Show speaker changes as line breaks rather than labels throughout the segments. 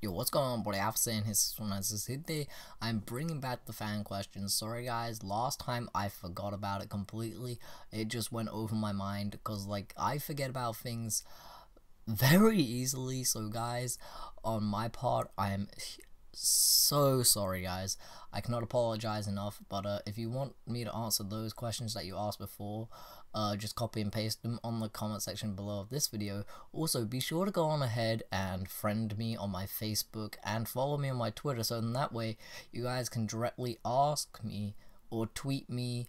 Yo, what's going on, buddy? After saying his one as this hit day, I'm bringing back the fan questions. Sorry, guys. Last time I forgot about it completely. It just went over my mind because, like, I forget about things very easily. So, guys, on my part, I am so sorry, guys. I cannot apologize enough. But if you want me to answer those questions that you asked before, just copy and paste them on the comment section below of this video. Also, be sure to go on ahead and friend me on my Facebook and follow me on my Twitter, so in that way you guys can directly ask me or tweet me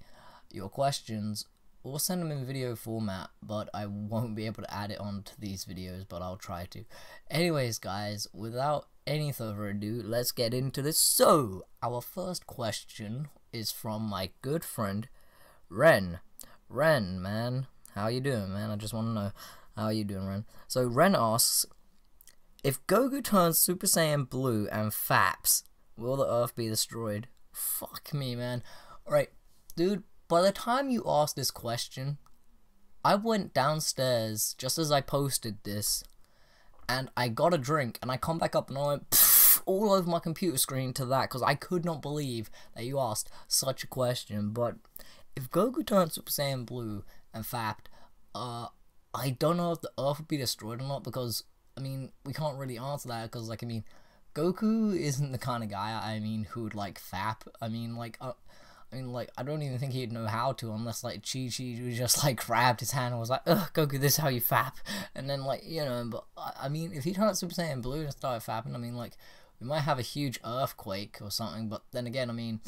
your questions or send them in video format, but I won't be able to add it onto these videos, but I'll try to. Anyways, guys, without any further ado, let's get into this. So, our first question is from my good friend Ren. Ren, man, how you doing, man? I just want to know how you doing, Ren. So Ren asks, if Goku turns Super Saiyan Blue and faps, will the Earth be destroyed? Fuck me, man. Alright, dude, by the time you asked this question, I went downstairs just as I posted this, and I got a drink, and I come back up and I went pfft, all over my computer screen to that, because I could not believe that you asked such a question. But if Goku turned Super Saiyan Blue and fapped, I don't know if the Earth would be destroyed or not, because, I mean, we can't really answer that, because, like, I mean, Goku isn't the kind of guy, I mean, who would, like, fap. I mean, I don't even think he'd know how to, unless, like, Chi-Chi just, like, grabbed his hand and was like, ugh, Goku, this is how you fap. And then, like, you know, but, I mean, if he turned Super Saiyan Blue and started fapping, I mean, like, we might have a huge earthquake or something, but then again, I mean,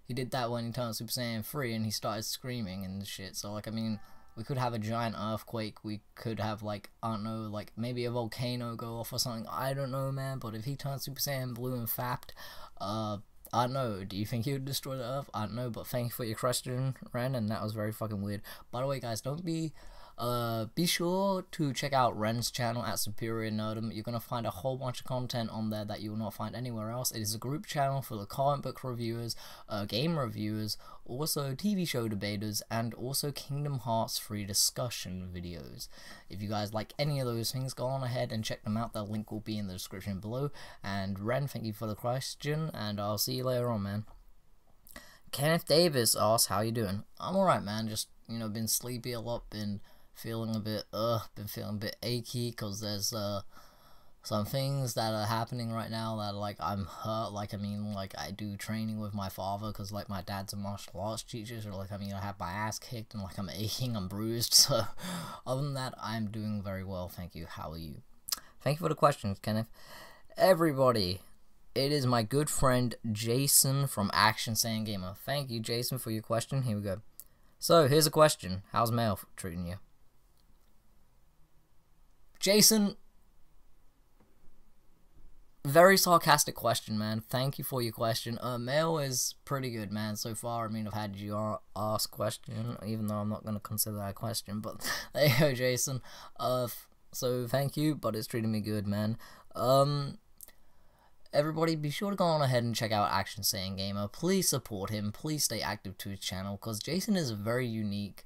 he did that when he turned Super Saiyan 3 and he started screaming and shit. So, like, I mean, we could have a giant earthquake. We could have, like, I don't know, like, maybe a volcano go off or something. I don't know, man. But if he turned Super Saiyan Blue and fapped, I don't know. Do you think he would destroy the Earth? I don't know. But thank you for your question, Ren. And that was very fucking weird. By the way, guys, be sure to check out Ren's channel at Superior Nerdum. You're going to find a whole bunch of content on there that you will not find anywhere else. It is a group channel for the comic book reviewers, game reviewers, also TV show debaters, and also Kingdom Hearts 3 discussion videos. If you guys like any of those things, go on ahead and check them out. The link will be in the description below. And Ren, thank you for the question, and I'll see you later on, man. Kenneth Davis asks, how you doing? I'm alright, man. Just, you know, been sleepy a lot, been feeling a bit achy, because there's some things that are happening right now that, like, I'm hurt. Like, I mean, like, I do training with my father, because, like, my dad's a martial arts teacher, so, like, I mean, I have my ass kicked, and, like, I'm aching, I'm bruised. So other than that, I'm doing very well, thank you. How are you? Thank you for the questions, Kenneth. Everybody, it is my good friend Jason from Action Saiyan Gamer. Thank you, Jason, for your question. Here we go. So here's a question: how's mail treating you? Jason, very sarcastic question, man. Thank you for your question. Mail is pretty good, man, so far. I mean, I've had you ask question, even though I'm not going to consider that a question, but there you go, Jason. So thank you, but it's treating me good, man. Everybody, be sure to go on ahead and check out Action Saiyan Gamer. Please support him. Please stay active to his channel, because Jason is a very unique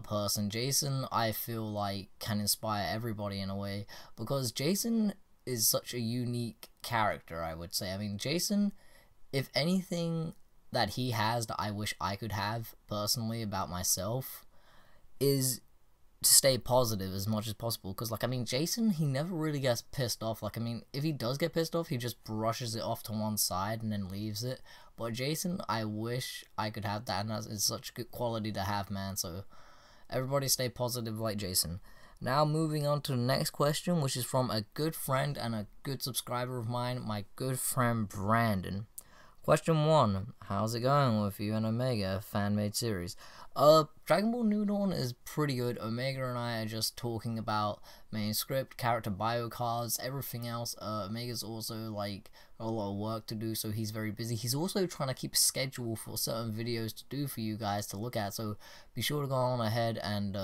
person. Jason, I feel like, can inspire everybody in a way, because Jason is such a unique character, I would say. I mean, Jason, if anything that he has that I wish I could have personally about myself, is to stay positive as much as possible, because, like, I mean, Jason, he never really gets pissed off. Like, I mean, if he does get pissed off, he just brushes it off to one side and then leaves it. But Jason, I wish I could have that, and it's such a good quality to have, man. So everybody stay positive like Jason. Now moving on to the next question, which is from a good friend and a good subscriber of mine, my good friend Brandon. Question 1, how's it going with you and Omega fan-made series? Dragon Ball New Dawn is pretty good. Omega and I are just talking about main script, character bio cards, everything else. Omega's also, like, got a lot of work to do, so he's very busy. He's also trying to keep a schedule for certain videos to do for you guys to look at, so be sure to go on ahead and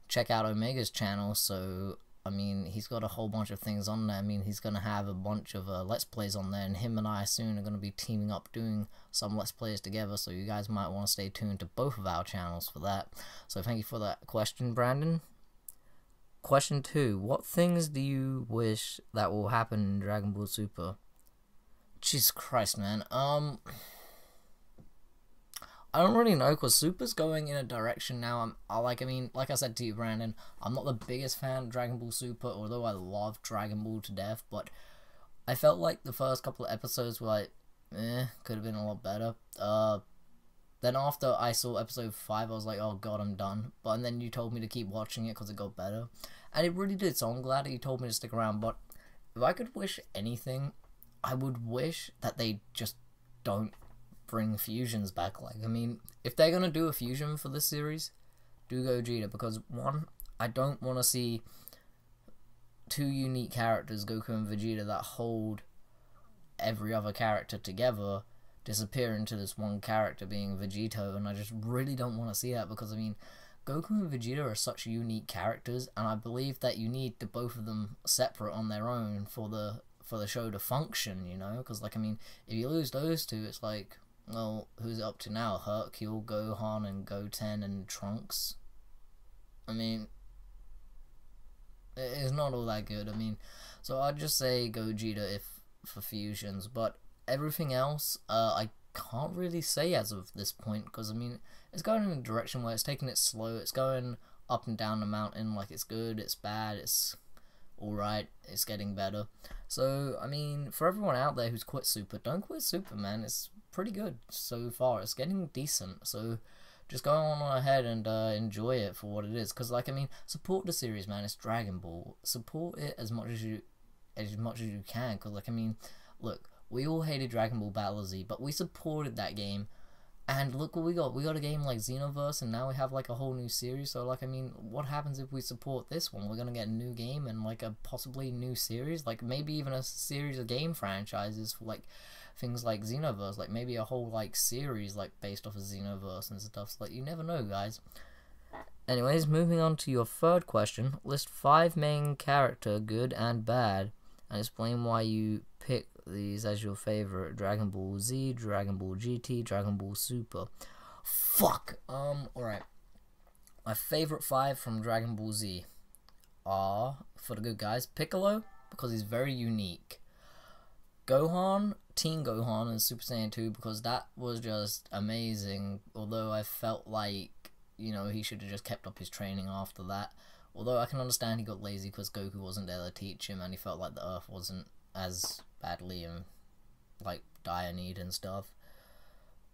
check out Omega's channel. So, I mean, he's got a whole bunch of things on there. I mean, he's going to have a bunch of Let's Plays on there, and him and I soon are going to be teaming up doing some Let's Plays together, so you guys might want to stay tuned to both of our channels for that. So thank you for that question, Brandon. Question 2. What things do you wish that will happen in Dragon Ball Super? Jesus Christ, man. I don't really know, because Super's going in a direction now. Like I said to you, Brandon, I'm not the biggest fan of Dragon Ball Super, although I love Dragon Ball to death, but I felt like the first couple of episodes were like, could have been a lot better. Then after I saw episode 5, I was like, oh god, I'm done. But then you told me to keep watching it because it got better. And it really did, so I'm glad that you told me to stick around. But if I could wish anything, I would wish that they just don't bring fusions back. Like, I mean, if they're going to do a fusion for this series, do Gogeta. Because, one, I don't want to see two unique characters, Goku and Vegeta, that hold every other character together, disappear into this one character being Vegito, and I just really don't want to see that, because I mean, Goku and Vegeta are such unique characters, and I believe that you need the both of them separate on their own for the show to function, you know, because like, I mean, if you lose those two, it's like, well, who's it up to now? Hercule, Gohan, and Goten, and Trunks? I mean, it's not all that good. I mean, so I'd just say Gogeta for fusions, but everything else, I can't really say as of this point, because I mean, it's going in a direction where it's taking it slow. It's going up and down the mountain, like it's good, it's bad, it's alright, it's getting better. So, I mean, for everyone out there who's quit Super, don't quit Super, man. It's pretty good so far. It's getting decent, so just go on ahead and enjoy it for what it is. Because, like, I mean, support the series, man. It's Dragon Ball. Support it as much as you can. Because, like, I mean, look, we all hated Dragon Ball Battle Z, but we supported that game. And look what we got. We got a game like Xenoverse, and now we have like a whole new series. So, like, I mean, what happens if we support this one? We're gonna get a new game and like a possibly new series, like maybe even a series of game franchises for like things like Xenoverse, like maybe a whole like series like based off of Xenoverse and stuff. So, like, you never know, guys. Anyways, moving on to your third question. List 5 main character, good and bad, and explain why you pick these as your favorite. Dragon Ball Z, Dragon Ball GT, Dragon Ball Super. Fuck! Alright. My favorite 5 from Dragon Ball Z are, for the good guys, Piccolo, because he's very unique. Gohan, Teen Gohan, and Super Saiyan 2, because that was just amazing, although I felt like, you know, he should have just kept up his training after that. Although I can understand he got lazy because Goku wasn't there to teach him, and he felt like the Earth wasn't as badly in like dire need and stuff.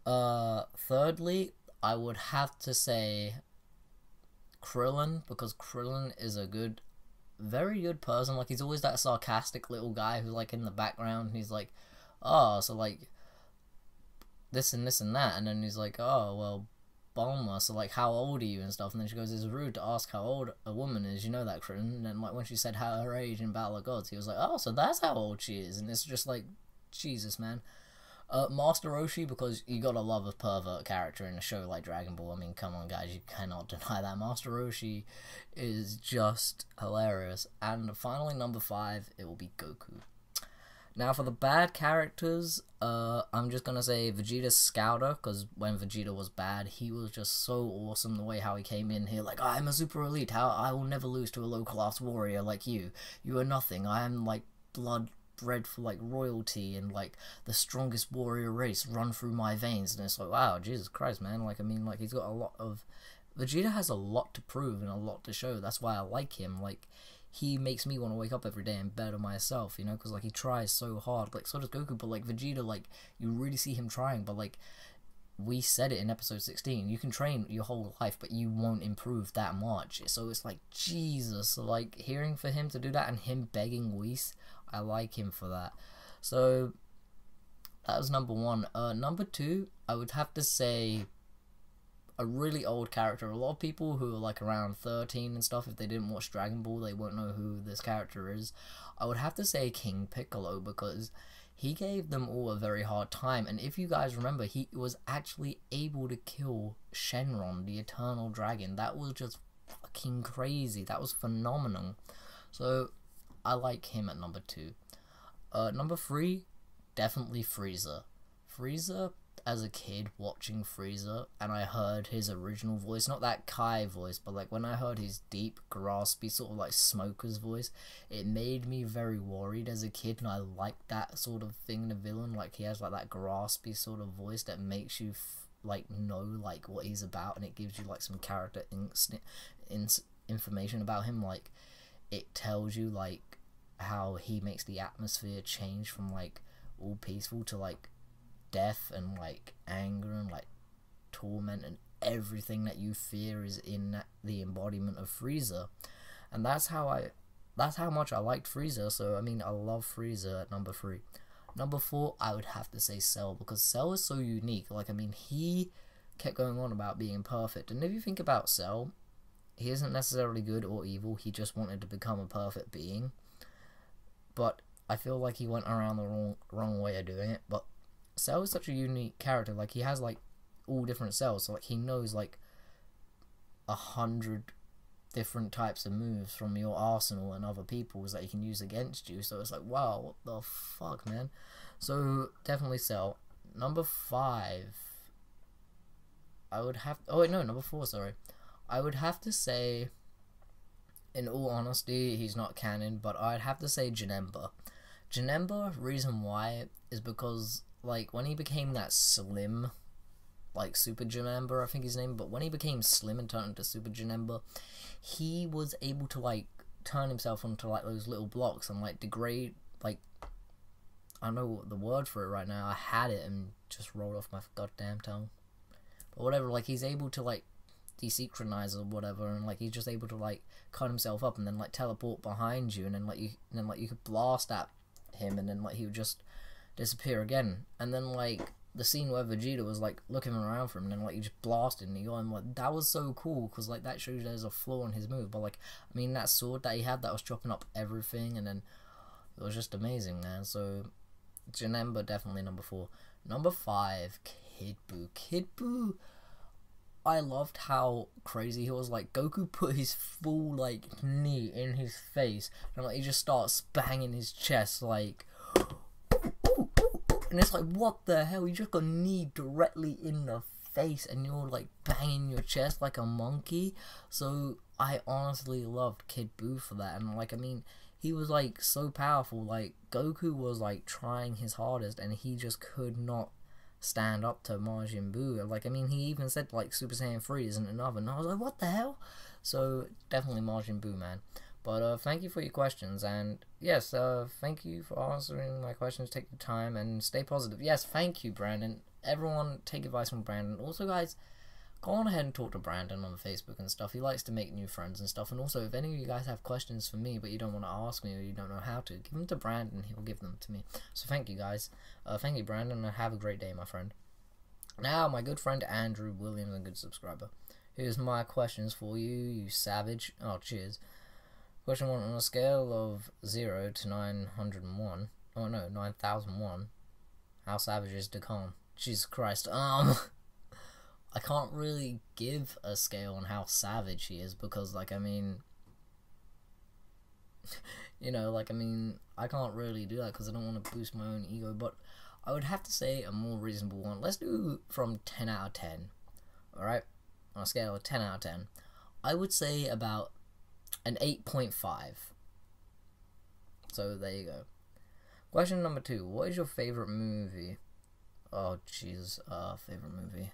Thirdly, I would have to say Krillin, because Krillin is a good, very good person. Like, he's always that sarcastic little guy who's like in the background. He's like, oh, so like this and this and that, and then he's like, oh well, Bulma, so like how old are you and stuff, and then she goes, it's rude to ask how old a woman is, you know that, Krillin. And then like when she said her age in Battle of Gods, he was like, oh, so that's how old she is. And it's just like, Jesus, man. Master Roshi, because you gotta love a pervert character in a show like Dragon Ball. I mean, come on guys, you cannot deny that. Master Roshi is just hilarious. And finally, number 5, it will be Goku. Now, for the bad characters, I'm just gonna say Vegeta's Scouter, because when Vegeta was bad, he was just so awesome, the way how he came in here, like, I'm a super elite, how I will never lose to a low-class warrior like you. You are nothing, I am, like, blood bred for, like, royalty, and, like, the strongest warrior race run through my veins, and it's like, wow, Jesus Christ, man, like, I mean, like, he's got a lot of... Vegeta has a lot to prove and a lot to show, that's why I like him, like... He makes me want to wake up every day and better myself, you know, because, like, he tries so hard, like, so does Goku, but, like, Vegeta, like, you really see him trying, but, like, we said it in episode 16, you can train your whole life, but you won't improve that much, so it's like, Jesus, like, hearing for him to do that, and him begging Whis, I like him for that. So, that was number 1. Number 2, I would have to say... a really old character. A lot of people who are like around 13 and stuff, if they didn't watch Dragon Ball, they won't know who this character is. I would have to say King Piccolo, because he gave them all a very hard time, and if you guys remember, he was actually able to kill Shenron, the Eternal Dragon. That was just fucking crazy. That was phenomenal. So I like him at number 2. Number 3, definitely Frieza. Frieza, as a kid watching Frieza and I heard his original voice, not that Kai voice, but like when I heard his deep, graspy, sort of like Smoker's voice, it made me very worried as a kid, and I liked that sort of thing in a villain. Like he has like that graspy sort of voice that makes you like know like what he's about, and it gives you like some character information about him. Like it tells you like how he makes the atmosphere change from like all peaceful to like death and like anger and like torment, and everything that you fear is in the embodiment of Frieza. And that's how much I liked Frieza. So I mean, I love Frieza at number 3. Number 4, I would have to say Cell, because Cell is so unique. Like I mean, he kept going on about being perfect, and if you think about Cell, he isn't necessarily good or evil, he just wanted to become a perfect being. But I feel like he went around the wrong way of doing it. But Cell is such a unique character. Like he has like all different cells, so like he knows like 100 different types of moves from your arsenal and other people's that he can use against you. So it's like, wow, what the fuck, man. So definitely Cell. Number 5, I would have, oh wait, no, number 4, sorry. I would have to say, in all honesty, he's not canon, but I'd have to say Janemba. Janemba, reason why is because like when he became that slim, like Super Janemba, I think his name, but when he became slim and turned into Super Janemba, he was able to like turn himself onto like those little blocks and like degrade, like I don't know the word for it right now, I had it and just rolled off my goddamn tongue, but whatever. Like he's able to like desynchronize or whatever, and like he's just able to like cut himself up and then like teleport behind you, and then like you could blast at him, and then like he would just disappear again. And then like the scene where Vegeta was like looking around for him, and then like you just blasted and he got him, like that was so cool, because like that shows there's a flaw in his move. But like I mean, that sword that he had that was chopping up everything, and then it was just amazing, man. So Janemba definitely number 4. Number 5, Kid Buu. Kid Buu, I loved how crazy he was. Like Goku put his full like knee in his face, and like he just starts banging his chest like, and it's like, what the hell? You just got knee directly in the face, and you're like banging your chest like a monkey. So I honestly loved Kid Buu for that, and like I mean, he was like so powerful. Like Goku was like trying his hardest, and he just could not stand up to Majin Buu. Like I mean, he even said like Super Saiyan 3 isn't enough, and I was like, what the hell? So definitely Majin Buu, man. But thank you for your questions, and yes, thank you for answering my questions. Take your time and stay positive. Yes, thank you, Brandon. Everyone, take advice from Brandon. Also, guys, go on ahead and talk to Brandon on Facebook and stuff. He likes to make new friends and stuff. And also, if any of you guys have questions for me, but you don't want to ask me or you don't know how to, give them to Brandon. He'll give them to me. So thank you, guys. Thank you, Brandon, and have a great day, my friend. Now, my good friend Andrew Williams, a good subscriber. Here's my questions for you, you savage. Oh, cheers. Question 1, on a scale of 0 to 901, oh no, 9001, how savage is Decon? Jesus Christ, I can't really give a scale on how savage he is, because, like, I mean, you know, like, I mean, I can't really do that, because I don't want to boost my own ego, but I would have to say a more reasonable one. Let's do from 10 out of 10, alright? On a scale of 10 out of 10, I would say about an 8.5. So there you go. Question number 2. What is your favorite movie? Oh Jesus, favorite movie.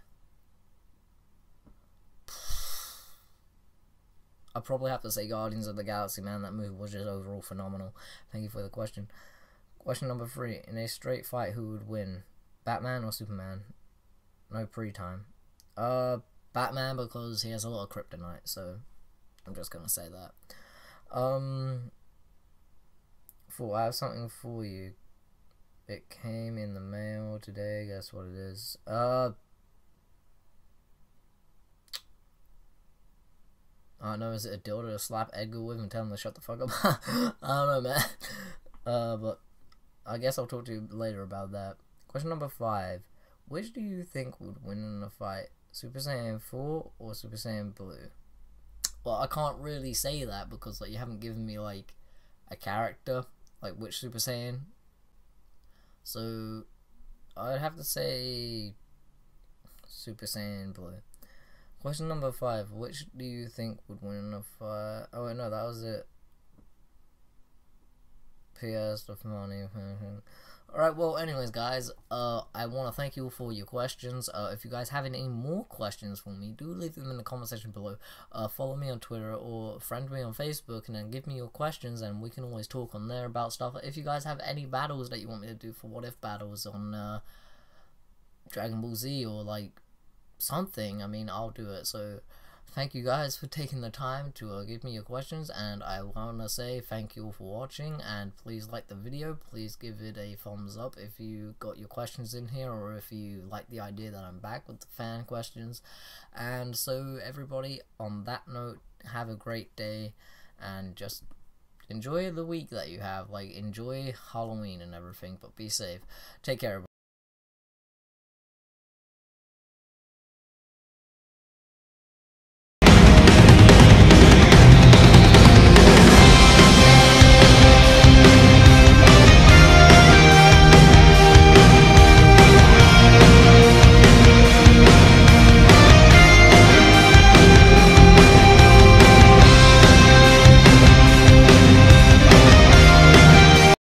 I probably have to say Guardians of the Galaxy, man. That movie was just overall phenomenal. Thank you for the question. Question number 3. In a straight fight, who would win? Batman or Superman? No pre-time. Batman, because he has a lot of kryptonite, so I'm just gonna say that. 4. I have something for you. It came in the mail today. Guess what it is? I don't know. Is it a dildo to slap Edgar with and tell him to shut the fuck up? I don't know, man. But I guess I'll talk to you later about that. Question number 5. Which do you think would win in a fight? Super Saiyan 4 or Super Saiyan Blue? Well, I can't really say that because like you haven't given me like a character, like which Super Saiyan. So I'd have to say Super Saiyan Blue. Question number 5. Which do you think would win in a fight? Oh wait, no, that was it. PS the money. Alright, well, anyways, guys, I want to thank you all for your questions. If you guys have any more questions for me, do leave them in the comment section below. Follow me on Twitter or friend me on Facebook, and then give me your questions, and we can always talk on there about stuff. If you guys have any battles that you want me to do for What If battles on Dragon Ball Z or like something, I mean, I'll do it. So thank you guys for taking the time to give me your questions, and I want to say thank you all for watching, and please like the video, please give it a thumbs up if you got your questions in here, or if you like the idea that I'm back with the fan questions. And so everybody, on that note, have a great day, and just enjoy the week that you have, like enjoy Halloween and everything, but be safe. Take care, everybody.